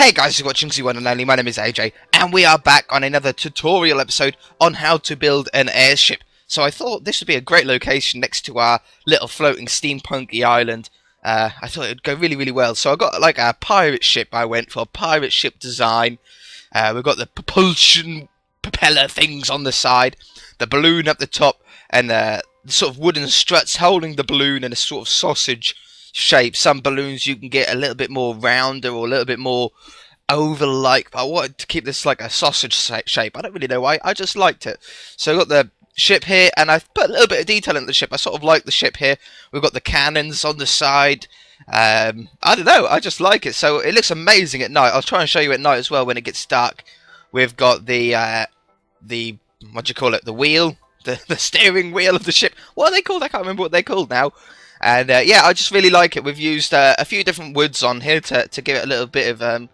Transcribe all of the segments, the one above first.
Hey guys, you're watching Z1 and Only. My name is AJ, and we are back on another tutorial episode on how to build an airship. So I thought this would be a great location next to our little floating steampunky island. I thought it would go really well. So I got like a pirate ship. I went for a pirate ship design. We've got the propulsion propeller things on the side, the balloon up the top, and the sort of wooden struts holding the balloon in a sort of sausage shape. Some balloons you can get a little bit more rounder or a little bit more oval-like, but I wanted to keep this like a sausage shape. I don't really know why, I just liked it. So I've got the ship here, and I've put a little bit of detail into the ship. I sort of like the ship here. We've got the cannons on the side. I don't know, I just like it. So it looks amazing at night. I'll try and show you at night as well when it gets dark. We've got the what do you call it, the wheel, the steering wheel of the ship. What are they called? I can't remember what they're called now. And yeah, I just really like it. We've used a few different woods on here to give it a little bit of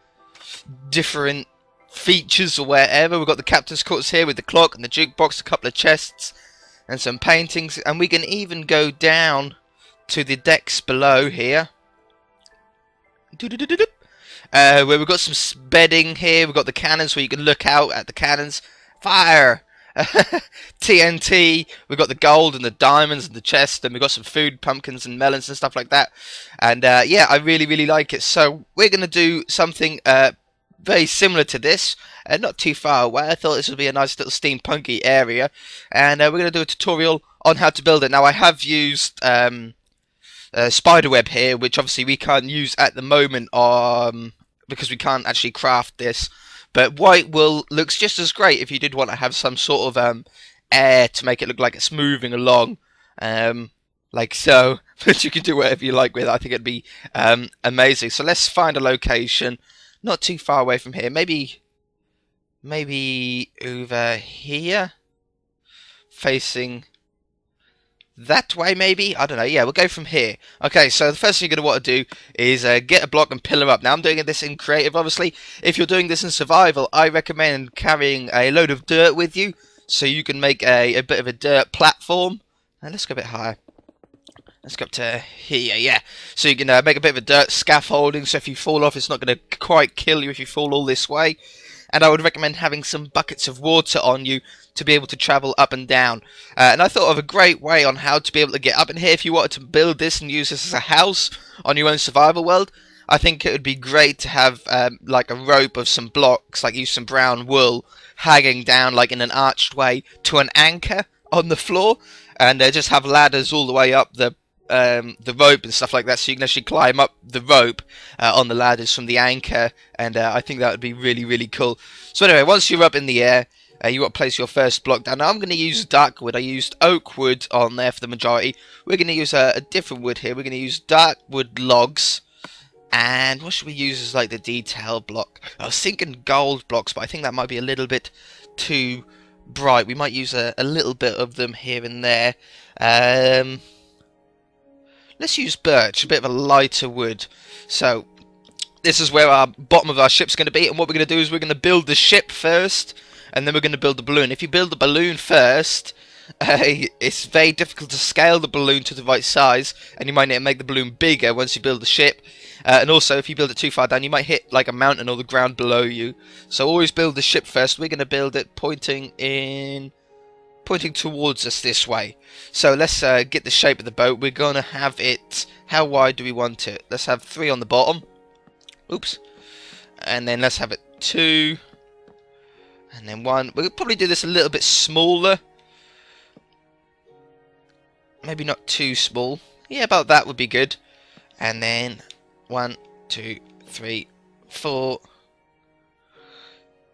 different features or whatever. We've got the captain's quarters here with the clock and the jukebox, a couple of chests, and some paintings. And we can even go down to the decks below here, where we've got some bedding here. We've got the cannons where you can look out at the cannons. Fire! TNT, we've got the gold and the diamonds and the chest, and we've got some food, pumpkins and melons and stuff like that. And yeah, I really like it. So we're going to do something very similar to this, not too far away. I thought this would be a nice little steampunky area, and we're going to do a tutorial on how to build it. Now I have used spiderweb here, which obviously we can't use at the moment because we can't actually craft this. But white wool looks just as great if you did want to have some sort of air to make it look like it's moving along, like so. But you can do whatever you like with it. I think it'd be amazing. So let's find a location not too far away from here. Maybe over here, facing that way, maybe? I don't know. Yeah, we'll go from here. Okay, so the first thing you're going to want to do is get a block and pillar up. Now, I'm doing this in creative, obviously. If you're doing this in survival, I recommend carrying a load of dirt with you so you can make a bit of a dirt platform. And let's go a bit higher. Let's go up to here, yeah. So you can make a bit of a dirt scaffolding, so if you fall off, it's not going to quite kill you if you fall all this way. And I would recommend having some buckets of water on you to be able to travel up and down. And I thought of a great way on how to be able to get up in here. If you wanted to build this and use this as a house on your own survival world, I think it would be great to have like a rope of some blocks, like use some brown wool, hanging down like in an arched way to an anchor on the floor, and just have ladders all the way up the rope and stuff like that, so you can actually climb up the rope on the ladders from the anchor, and I think that would be really cool. So anyway, once you're up in the air, you want to place your first block down. Now I'm going to use dark wood. I used oak wood on there for the majority. We're going to use a different wood here. We're going to use dark wood logs. And what should we use as like the detail block? I was thinking gold blocks, but I think that might be a little bit too bright. We might use a little bit of them here and there. Let's use birch, a bit of a lighter wood. So this is where our bottom of our ship's going to be, and what we're going to do is we're going to build the ship first, and then we're going to build the balloon. If you build the balloon first, it's very difficult to scale the balloon to the right size, and you might need to make the balloon bigger once you build the ship. And also, if you build it too far down, you might hit like a mountain or the ground below you. So always build the ship first. We're going to build it pointing towards us this way. So let's get the shape of the boat. We're going to have it, how wide do we want it? Let's have 3 on the bottom. Oops. And then let's have it 2. And then 1. We'll probably do this a little bit smaller. Maybe not too small. Yeah, about that would be good. And then 1, 2, 3, 4.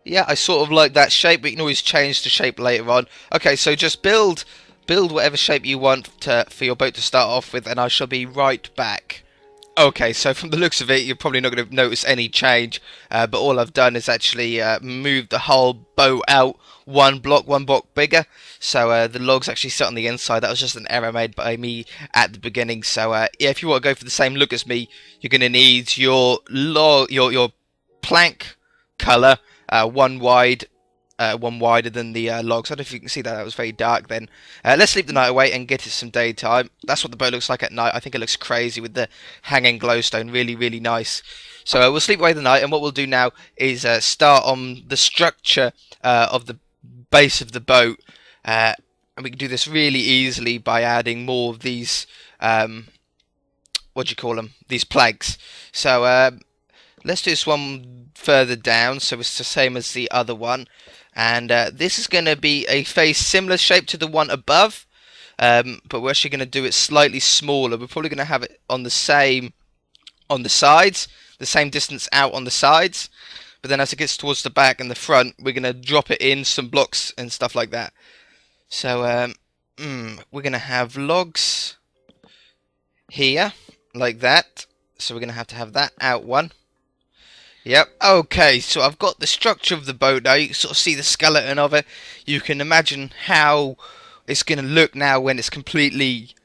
Yeah, I sort of like that shape, but you can always change the shape later on. Okay, so just build whatever shape you want for your boat to start off with, and I shall be right back. Okay, so from the looks of it, you're probably not going to notice any change, but all I've done is actually moved the whole boat out one block bigger, so the logs actually sit on the inside. That was just an error made by me at the beginning. So yeah, if you want to go for the same look as me, you're going to need your plank colour, one wider than the logs. I don't know if you can see that. That was very dark then. Let's sleep the night away and get it some daytime. That's what the boat looks like at night. I think it looks crazy with the hanging glowstone. Really nice. So we'll sleep away the night, and what we'll do now is start on the structure of the base of the boat, and we can do this really easily by adding more of these, what do you call them, these planks. So let's do this one further down, so it's the same as the other one, and this is going to be a very similar shape to the one above, but we're actually going to do it slightly smaller. We're probably going to have it on the same on the sides, the same distance out on the sides, but then as it gets towards the back and the front, we're going to drop it in some blocks and stuff like that. So we're going to have logs here like that, so we're going to have that out one. Yep, okay, so I've got the structure of the boat now. You can sort of see the skeleton of it. You can imagine how it's going to look now when it's completely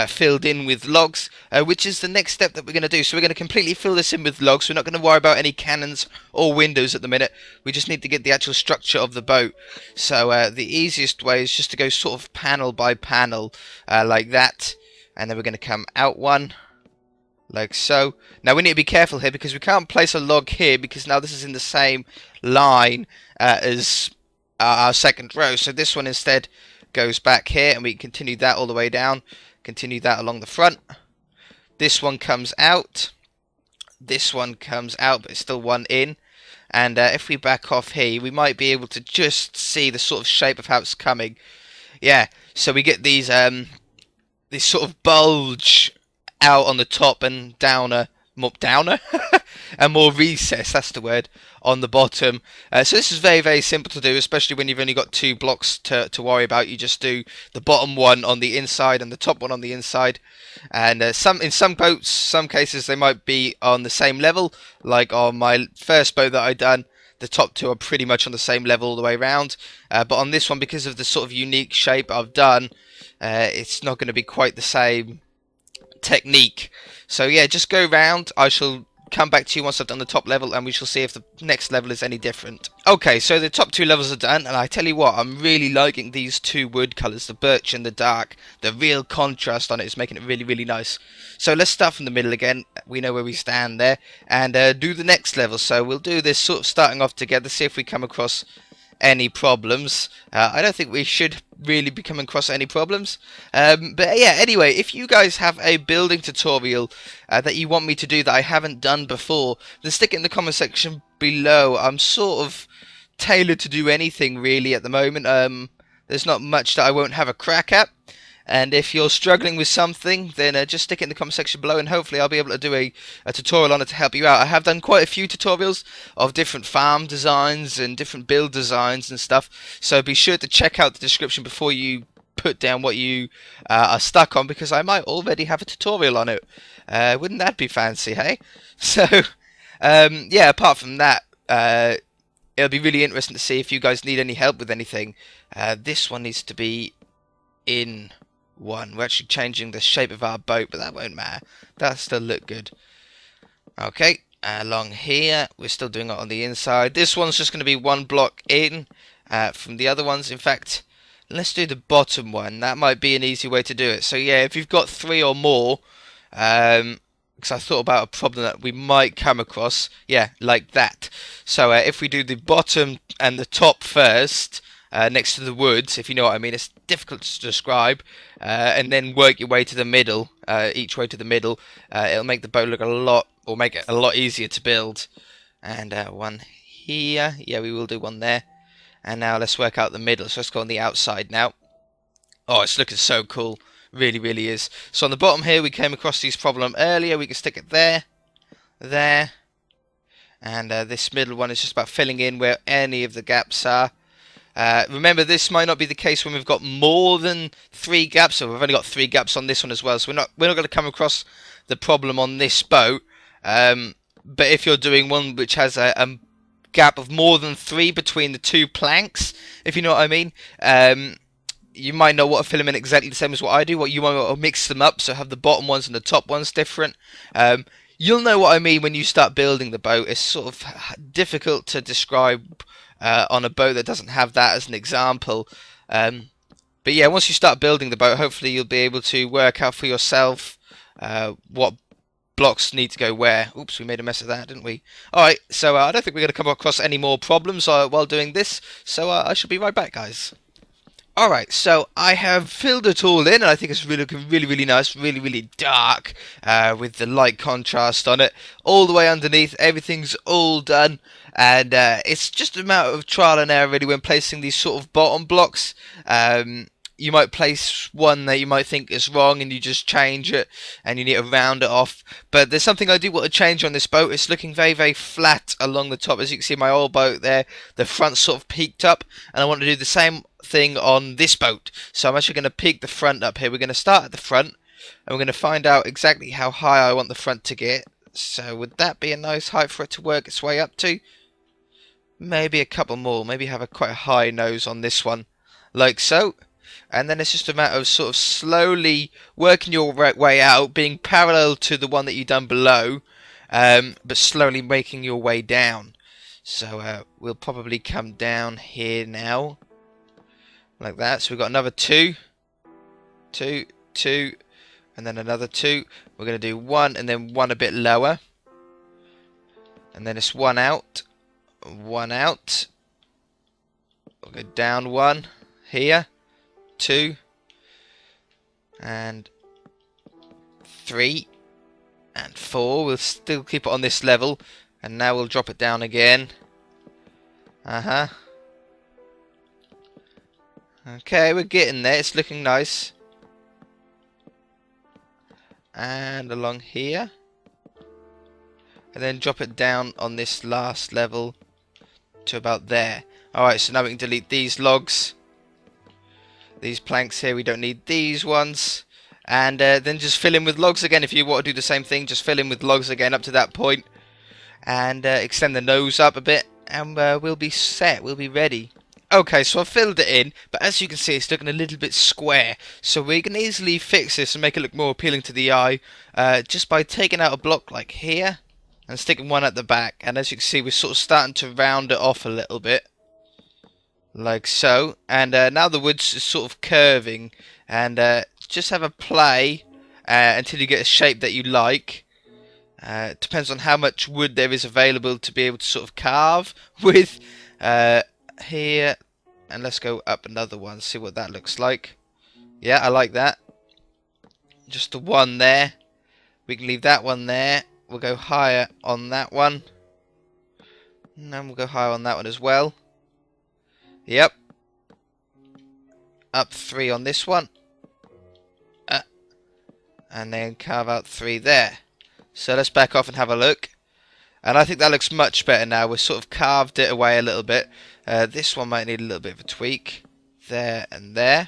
filled in with logs, which is the next step that we're going to do. So we're going to completely fill this in with logs. We're not going to worry about any cannons or windows at the minute. We just need to get the actual structure of the boat. So the easiest way is just to go sort of panel by panel like that, and then we're going to come out one like so. Now we need to be careful here because we can't place a log here because now this is in the same line as our second row. So this one instead goes back here, and we can continue that all the way down. Continue that along the front. This one comes out. This one comes out, but it's still one in. And if we back off here, we might be able to just see the sort of shape of how it's coming. Yeah, so we get these sort of bulge out on the top and downer and more recess, that's the word, on the bottom. So this is very, very simple to do, especially when you've only got 2 blocks to worry about. You just do the bottom one on the inside and the top one on the inside. And in some boats, some cases, they might be on the same level. Like on my first boat that I done, the top 2 are pretty much on the same level all the way around. But on this one, because of the sort of unique shape I've done, it's not going to be quite the same technique. So yeah, just go round. I shall come back to you once I've done the top level, and we shall see if the next level is any different. Okay, so the top 2 levels are done, and I tell you what, I'm really liking these 2 wood colours, the birch and the dark. The real contrast on it is making it really, really nice. So let's start from the middle again. We know where we stand there, and do the next level. So we'll do this sort of starting off together, see if we come across any problems. I don't think we should really be coming across any problems, but yeah, anyway, if you guys have a building tutorial that you want me to do that I haven't done before, then stick it in the comment section below. I'm sort of tailored to do anything really at the moment. There's not much that I won't have a crack at, and if you're struggling with something, then just stick it in the comment section below, and hopefully I'll be able to do a tutorial on it to help you out. I have done quite a few tutorials of different farm designs and different build designs and stuff, so be sure to check out the description before you put down what you are stuck on, because I might already have a tutorial on it. Wouldn't that be fancy, hey? So yeah, apart from that, it'll be really interesting to see if you guys need any help with anything. This one needs to be in one. We're actually changing the shape of our boat, but that won't matter. That'll still look good. Okay, along here, we're still doing it on the inside. This one's just going to be 1 block in from the other ones. In fact, let's do the bottom one. That might be an easy way to do it. So yeah, if you've got 3 or more, because I thought about a problem that we might come across. Yeah, like that. So if we do the bottom and the top first, next to the woods, if you know what I mean. It's difficult to describe, and then work your way to the middle, each way to the middle. It'll make the boat look make it a lot easier to build. And one here, yeah, we will do one there. And now let's work out the middle. So let's go on the outside now. Oh, it's looking so cool, really, really is. So on the bottom here, we came across this problem earlier. We can stick it there, and this middle one is just about filling in where any of the gaps are. Remember, this might not be the case when we've got more than 3 gaps, so we've only got 3 gaps on this one as well, so we're not going to come across the problem on this boat. But if you're doing one which has a gap of more than 3 between the 2 planks, if you know what I mean, you might not want to fill them in exactly the same as what I do. What you might want to mix them up, so have the bottom ones and the top ones different. You'll know what I mean when you start building the boat. It's sort of difficult to describe on a boat that doesn't have that as an example. But yeah, once you start building the boat, hopefully you'll be able to work out for yourself what blocks need to go where. Oops, we made a mess of that, didn't we? Alright, so I don't think we're going to come across any more problems while doing this, so I shall be right back, guys. Alright, so I have filled it all in, and I think it's really looking really nice, really dark, with the light contrast on it. All the way underneath, everything's all done, and it's just a matter of trial and error really when placing these sort of bottom blocks. You might place one that you might think is wrong and you just change it and you need to round it off. But there's something I do want to change on this boat. It's looking very flat along the top. As you can see, my old boat there, the front sort of peaked up, and I want to do the same thing on this boat. So I'm actually going to peak the front up here. We're going to start at the front and we're going to find out exactly how high I want the front to get. So would that be a nice height for it to work its way up to? Maybe a couple more. Maybe have a quite a high nose on this one, like so. And then it's just a matter of sort of slowly working your way out, being parallel to the one that you've done below, but slowly making your way down. So we'll probably come down here now, like that. So we've got another two, and then another two. We're going to do one, and then one a bit lower. And then it's one out. We'll go down one here. 2 and 3 and 4. We'll still keep it on this level, and now we'll drop it down again. Okay, we're getting there. It's looking nice. And along here, and then drop it down on this last level to about there. Alright, so now we can delete these logs. These planks here, we don't need these ones. And then just fill in with logs again. If you want to do the same thing, just fill in with logs again up to that point. And extend the nose up a bit. And we'll be set. We'll be ready. Okay, so I've filled it in. But as you can see, it's looking a little bit square. So we can easily fix this and make it look more appealing to the eye. Just by taking out a block like here. And sticking one at the back. And as you can see, we're sort of starting to round it off a little bit. Like so, and now the wood's sort of curving, and just have a play until you get a shape that you like. It depends on how much wood there is available to be able to sort of carve with. Here, and let's go up another one, see what that looks like. Yeah, I like that. Just the one there. We can leave that one there. We'll go higher on that one, and then we'll go higher on that one as well. Yep. Up 3 on this one. And then carve out 3 there. So let's back off and have a look. And I think that looks much better now. We've sort of carved it away a little bit. This one might need a little bit of a tweak. There and there.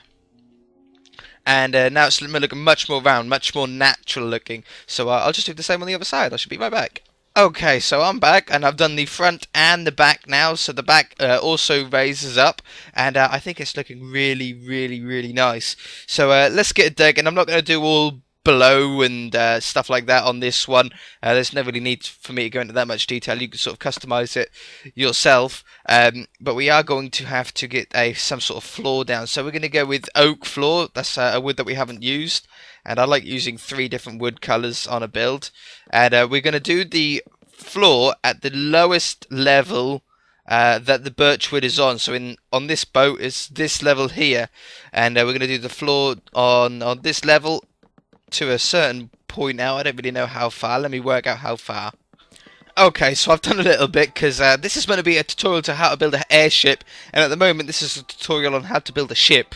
And now it's looking much more round, much more natural looking. So I'll just do the same on the other side. I should be right back. Okay, so I'm back, and I've done the front and the back now, so the back also raises up, and I think it's looking really nice. So let's get a dig, and I'm not going to do all below and stuff like that on this one. There's no really need for me to go into that much detail. You can sort of customize it yourself, but we are going to have to get some sort of floor down. So we're going to go with oak floor. That's a wood that we haven't used, and I like using 3 different wood colors on a build. And we're going to do the floor at the lowest level that the birch wood is on. So on this boat is this level here, and we're going to do the floor on this level to a certain point now. I don't really know how far. Let me work out how far. Okay, so I've done a little bit, because this is going to be a tutorial to how to build an airship, and at the moment this is a tutorial on how to build a ship.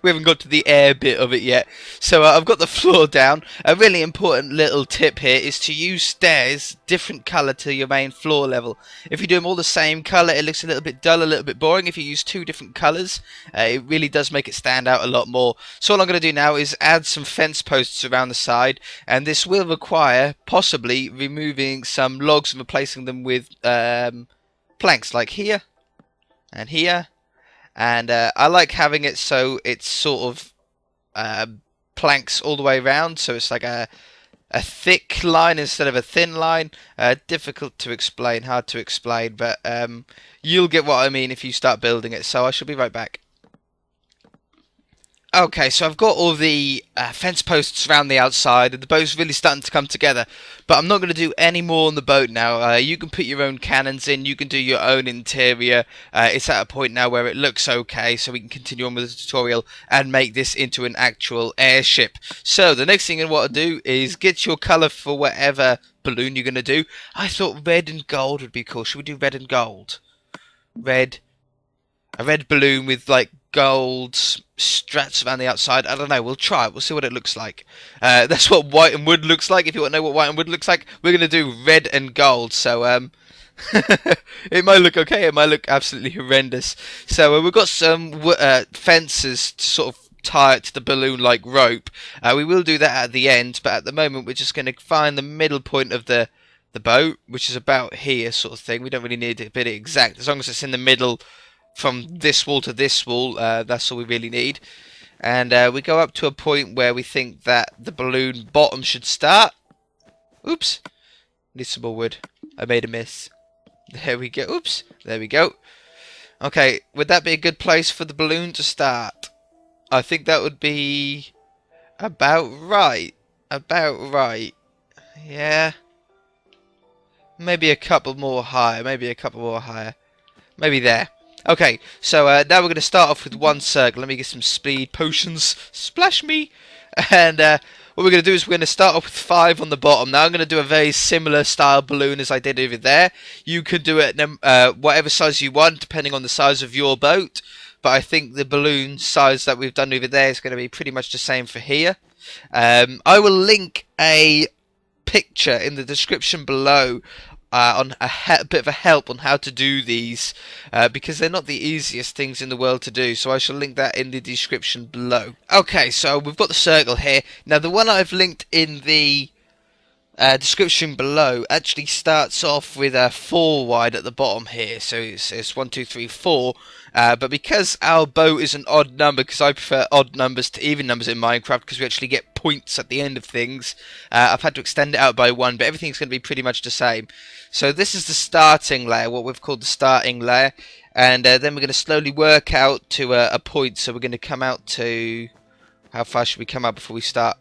We haven't got to the air bit of it yet. So I've got the floor down. A really important little tip here is to use stairs different colour to your main floor level. If you do them all the same colour, it looks a little bit dull, a little bit boring. If you use 2 different colours, it really does make it stand out a lot more. So all I'm going to do now is add some fence posts around the side, and this will require possibly removing some logs and replacing them with planks like here and here. And I like having it so it's sort of planks all the way around, so it's like a thick line instead of a thin line. Difficult to explain, hard to explain, but you'll get what I mean if you start building it. So I shall be right back. Okay, so I've got all the fence posts around the outside, and the boat's really starting to come together. But I'm not going to do any more on the boat now. You can put your own cannons in, you can do your own interior. It's at a point now where it looks okay, so we can continue on with the tutorial and make this into an actual airship. So the next thing I want to do is get your colour for whatever balloon you're going to do. I thought red and gold would be cool. Should we do red and gold? Red. A red balloon with like gold strats around the outside. I don't know. We'll try it. We'll see what it looks like. That's what white and wood looks like. If you want to know what white and wood looks like, we're going to do red and gold. So it might look okay. It might look absolutely horrendous. So we've got some fences to sort of tie it to the balloon like rope. We will do that at the end, but at the moment we're just going to find the middle point of the boat, which is about here, sort of thing. We don't really need it a bit exact, as long as it's in the middle from this wall to this wall. That's all we really need. And we go up to a point where we think that the balloon bottom should start. Oops, need some more wood. I made a miss. There we go. Oops, there we go. Okay, would that be a good place for the balloon to start? I think that would be about right. About right. Yeah. Maybe a couple more higher. Maybe a couple more higher. Maybe there. Okay, so now we're going to start off with one circle. Let me get some speed potions. Splash me! And what we're going to do is we're going to start off with 5 on the bottom. Now I'm going to do a very similar style balloon as I did over there. You could do it whatever size you want, depending on the size of your boat. But I think the balloon size that we've done over there is going to be pretty much the same for here. I will link a picture in the description below on a bit of a help on how to do these, because they're not the easiest things in the world to do, so I shall link that in the description below. Okay, so we've got the circle here. Now the one I've linked in the description below actually starts off with a 4 wide at the bottom here, so it's 1, 2, 3, 4. But because our boat is an odd number, because I prefer odd numbers to even numbers in Minecraft, because we actually get points at the end of things, I've had to extend it out by 1, but everything's going to be pretty much the same. So this is the starting layer, what we've called the starting layer, and then we're going to slowly work out to a point. So we're going to come out to, how far should we come out before we start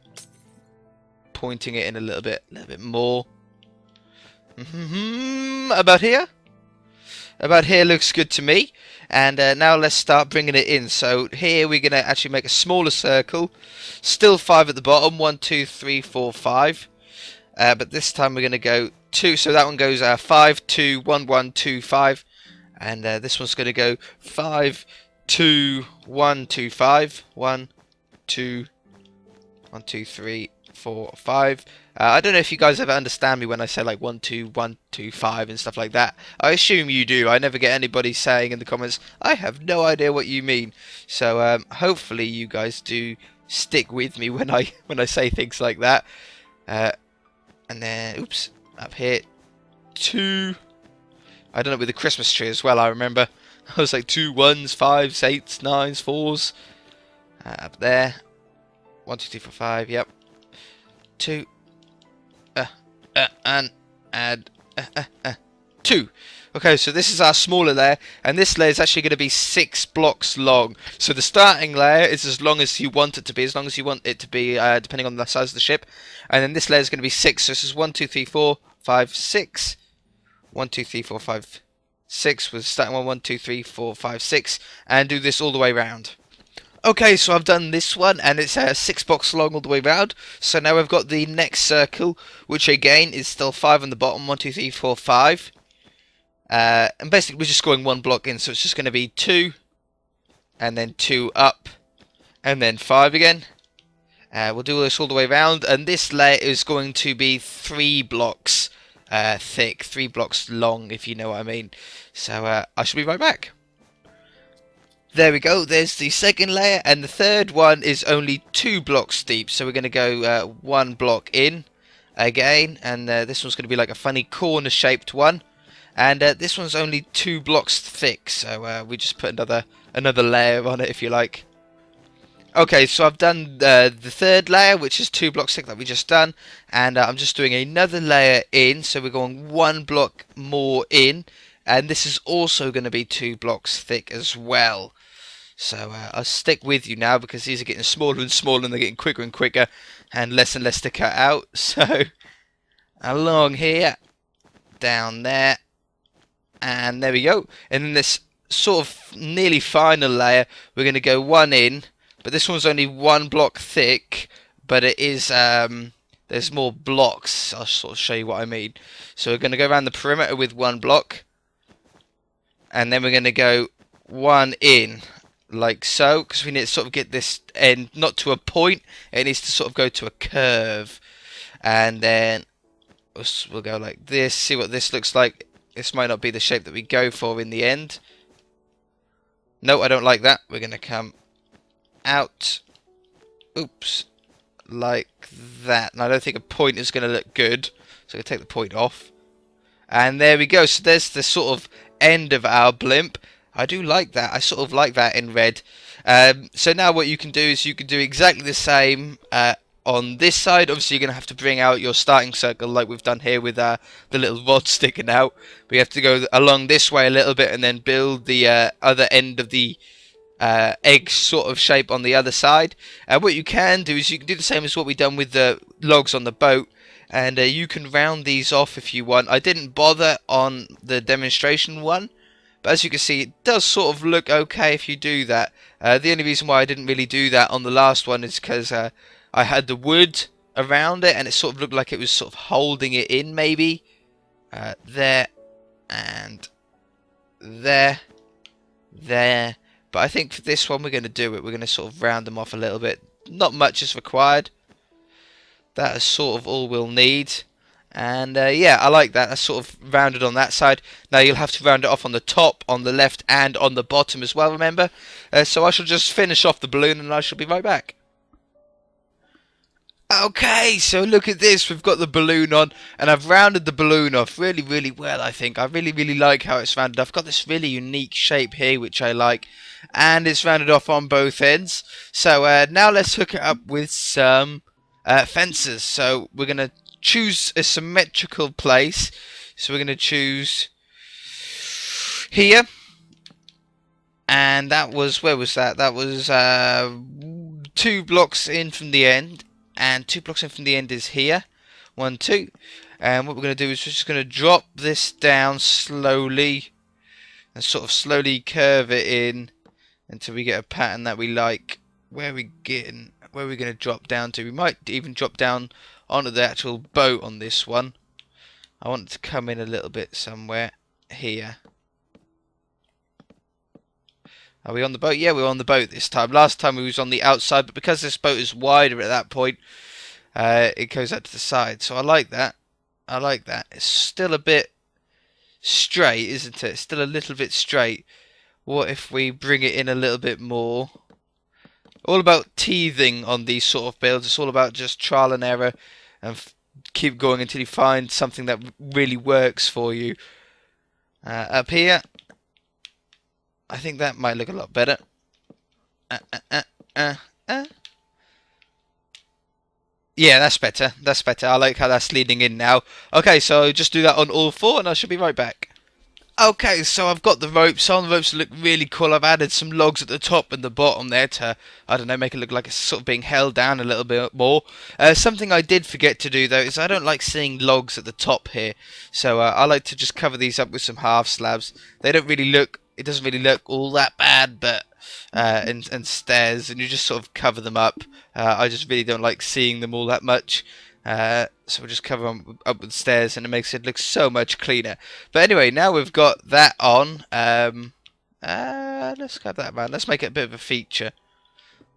pointing it in a little bit more? About here? About here looks good to me. And now let's start bringing it in. So here we're going to actually make a smaller circle. Still 5 at the bottom. 1, 2, 3, 4, 5. But this time we're going to go 2. So that one goes 5, 2, 1, 1, 2, 5. And this one's going to go 5, 2, 1, 2, 5. 1, 2, 1, 2, 3, 4, 5. I don't know if you guys ever understand me when I say like 1, 2, 1, 2, 5 and stuff like that. I assume you do. I never get anybody saying in the comments, I have no idea what you mean. So hopefully you guys do stick with me when I say things like that. And then, oops, up here, 2. I don't know, with the Christmas tree as well, I remember. I was like 2 1s, 5s, 8s, 9s, 4s. Up there. 1, 2, 3, 4, 5, yep. 2. And add 2. Okay, so this is our smaller layer, and this layer is actually going to be 6 blocks long. So the starting layer is as long as you want it to be, depending on the size of the ship. And then this layer is going to be 6. So this is 1, 2, 3, 4, 5, 6. 1, 2, 3, 4, 5, 6. With starting 1, 2, 3, 4, 5, 6, and do this all the way around. Okay, so I've done this one, and it's 6 blocks long all the way around. So now I've got the next circle, which again is still 5 on the bottom. 1, 2, 3, 4, 5. And basically we're just going 1 block in, so it's just going to be 2, and then 2 up, and then 5 again. We'll do this all the way around, and this layer is going to be 3 blocks thick, 3 blocks long, if you know what I mean. So I shall be right back. There we go, there's the second layer, and the third one is only 2 blocks deep. So we're going to go 1 block in again, and this one's going to be like a funny corner shaped one. And this one's only 2 blocks thick, so we just put another layer on it, if you like. Okay, so I've done the third layer, which is 2 blocks thick that we just done, and I'm just doing another layer in, so we're going 1 block more in, and this is also going to be 2 blocks thick as well. So I'll stick with you now because these are getting smaller and smaller and they're getting quicker and quicker and less to cut out. So along here, down there, and there we go. And then this sort of nearly final layer, we're going to go one in, but this one's only 1 block thick, but it is there's more blocks. I'll sort of show you what I mean. So we're going to go around the perimeter with 1 block, and then we're going to go one in like so, because we need to sort of get this end not to a point, it needs to sort of go to a curve, and then we'll go like this, see what this looks like. This might not be the shape that we go for in the end. No, I don't like that. We're going to come out, oops, like that. And I don't think a point is going to look good, so I'm going to take the point off. And there we go. So there's the sort of end of our blimp. I do like that. I sort of like that in red. So now what you can do is you can do exactly the same on this side. Obviously you're going to have to bring out your starting circle like we've done here with the little rod sticking out. We have to go along this way a little bit and then build the other end of the egg sort of shape on the other side. What you can do is you can do the same as what we've done with the logs on the boat, and you can round these off if you want. I didn't bother on the demonstration one, but as you can see, it does sort of look okay if you do that. The only reason why I didn't really do that on the last one is because I had the wood around it and it sort of looked like it was sort of holding it in, maybe. There and there. But I think for this one we're going to do it. We're going to sort of round them off a little bit. Not much is required. That is sort of all we'll need. And yeah, I like that. That's sort of rounded on that side. Now you'll have to round it off on the top, on the left, and on the bottom as well, remember? So I shall just finish off the balloon and I shall be right back. Okay, so look at this. We've got the balloon on, and I've rounded the balloon off really, really well, I think. I really, really like how it's rounded off. I've got this really unique shape here, which I like, and it's rounded off on both ends. So now let's hook it up with some fences. So we're going to choose a symmetrical place. So we're going to choose here. And that was, where was that? That was 2 blocks in from the end. And 2 blocks in from the end is here. 1, 2. And what we're going to do is we're just going to drop this down slowly. And sort of slowly curve it in until we get a pattern that we like. Where are we going to drop down to? We might even drop down onto the actual boat on this one. I want it to come in a little bit somewhere here. Are we on the boat? Yeah, we're on the boat this time. Last time we was on the outside, but because this boat is wider at that point, it goes out to the side. So I like that. I like that. It's still a bit straight, isn't it? Still a little bit straight. What if we bring it in a little bit more? All about teething on these sort of builds. It's all about just trial and error and keep going until you find something that really works for you. Up here, I think that might look a lot better. Yeah, that's better. That's better. I like how that's leading in now. Okay, so just do that on all 4 and I should be right back. Okay, so I've got the ropes. Some of the ropes look really cool. I've added some logs at the top and the bottom there to, I don't know, make it look like it's sort of being held down a little bit more. Something I did forget to do, though, is I don't like seeing logs at the top here. So I like to just cover these up with some half slabs. They don't really look, it doesn't really look all that bad, but and stairs, and you just sort of cover them up. I just really don't like seeing them all that much. So we'll just cover them up with stairs and it makes it look so much cleaner. But anyway, now we've got that on. Let's grab that, man. Let's make it a bit of a feature.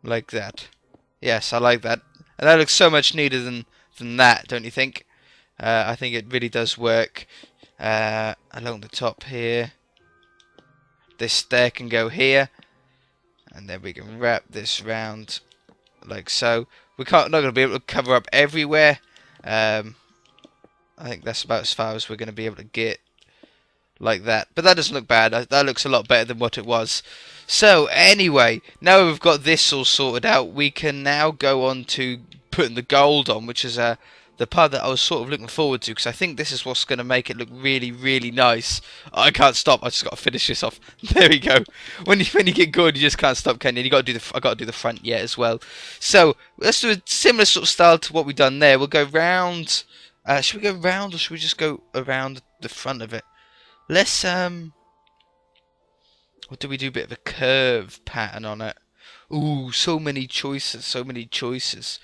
Like that. Yes, I like that. And that looks so much neater than that, don't you think? I think it really does work. Along the top here. This stair can go here. And then we can wrap this round like so. We're not going to be able to cover up everywhere. I think that's about as far as we're going to be able to get like that. But that doesn't look bad. That looks a lot better than what it was. So anyway, now we've got this all sorted out, we can now go on to putting the gold on, which is the part that I was sort of looking forward to, because I think this is what's going to make it look really, really nice. I can't stop. I just got to finish this off. There we go. When you get good, you just can't stop, can you? You got to do I got to do the front yet as well. So let's do a similar sort of style to what we've done there. We'll go round. Should we go round, or should we just go around the front of it? Let's Or do we do a bit of a curve pattern on it? Ooh, so many choices, so many choices.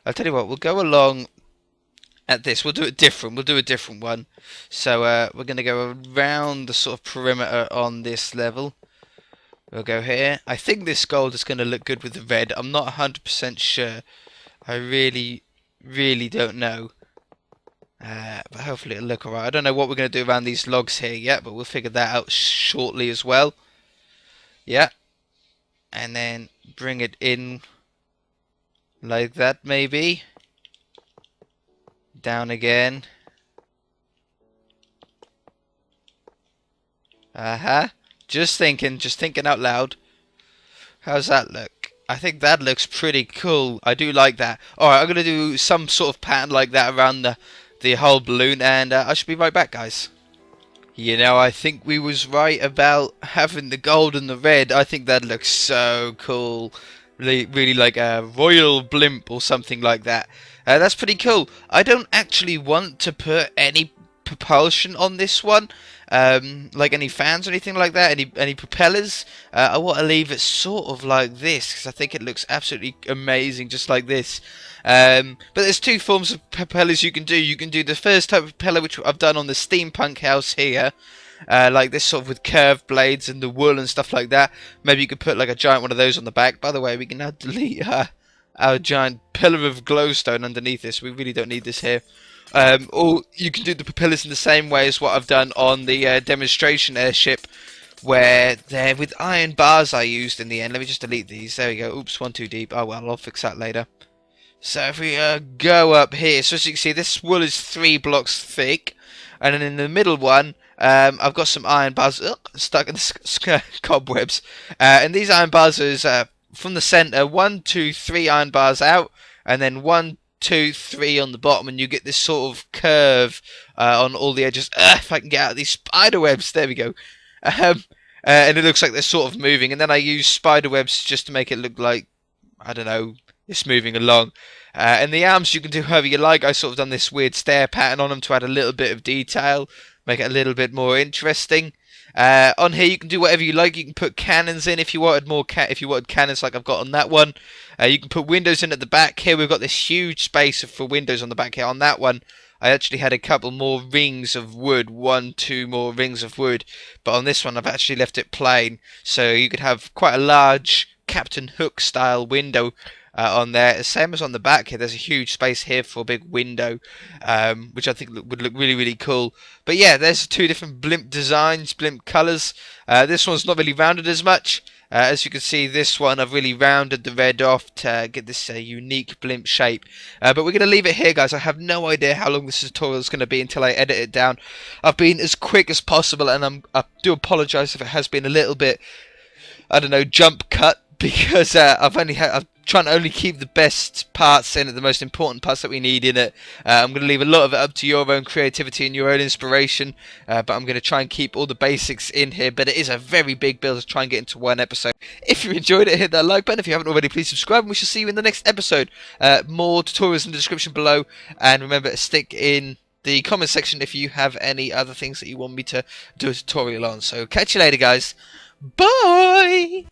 I'll tell you what, we'll go along at this. We'll do it different. We'll do a different one. So we're going to go around the sort of perimeter on this level. We'll go here. I think this gold is going to look good with the red. I'm not 100% sure. I really, really don't know. But hopefully it'll look alright. I don't know what we're going to do around these logs here yet, but we'll figure that out shortly as well. Yeah. And then bring it in like that, maybe. Down again. Just thinking out loud. How's that look? I think that looks pretty cool. I do like that. Alright, I'm going to do some sort of pattern like that around the whole balloon, and I should be right back, guys. You know, I think we was right about having the gold and the red. I think that looks so cool. Really like a royal blimp or something like that. That's pretty cool. I don't actually want to put any propulsion on this one, like any fans or anything like that, any propellers. I want to leave it sort of like this, because I think it looks absolutely amazing just like this. But there's two forms of propellers you can do. You can do the first type of propeller, which I've done on the steampunk house here, like this sort of with curved blades and the wool and stuff like that. Maybe you could put like a giant one of those on the back. By the way, we can now delete our giant pillar of glowstone underneath this. We really don't need this here. Or you can do the propellers in the same way as what I've done on the demonstration airship, where they're with iron bars I used in the end. Let me just delete these. There we go. Oops, one too deep. Oh well, I'll fix that later. So if we go up here, so as you can see, this wool is 3 blocks thick, and then in the middle one, I've got some iron bars stuck in the cobwebs, and these iron bars is from the center, 1, 2, 3 iron bars out, and then 1, 2, 3 on the bottom, and you get this sort of curve on all the edges. If I can get out of these spider webs, there we go. And it looks like they're sort of moving, and then I use spider webs just to make it look like, I don't know, it's moving along. And the arms you can do however you like. I sort of done this weird stair pattern on them to add a little bit of detail, make it a little bit more interesting. On here you can do whatever you like. You can put cannons in if you wanted more. If you wanted cannons like I've got on that one, you can put windows in at the back. Here we've got this huge space for windows on the back here. On that one, I actually had a couple more rings of wood, 1, 2 more rings of wood. But on this one, I've actually left it plain, so you could have quite a large Captain Hook style window on there. Same as on the back here, there's a huge space here for a big window, which I think would look really, really cool. But yeah, there's 2 different blimp designs, blimp colours. This one's not really rounded as much. As you can see, this one I've really rounded the red off to get this unique blimp shape. But we're going to leave it here, guys. I have no idea how long this tutorial is going to be until I edit it down. I've been as quick as possible, and I do apologise if it has been a little bit, I don't know, jump cut, because I'm trying to only keep the best parts in it, the most important parts that we need in it. I'm going to leave a lot of it up to your own creativity and your own inspiration, but I'm going to try and keep all the basics in here. But it is a very big build to try and get into one episode. If you enjoyed it, hit that like button. If you haven't already, please subscribe, and we shall see you in the next episode. More tutorials in the description below, and remember to stick in the comment section if you have any other things that you want me to do a tutorial on. So catch you later, guys. Bye!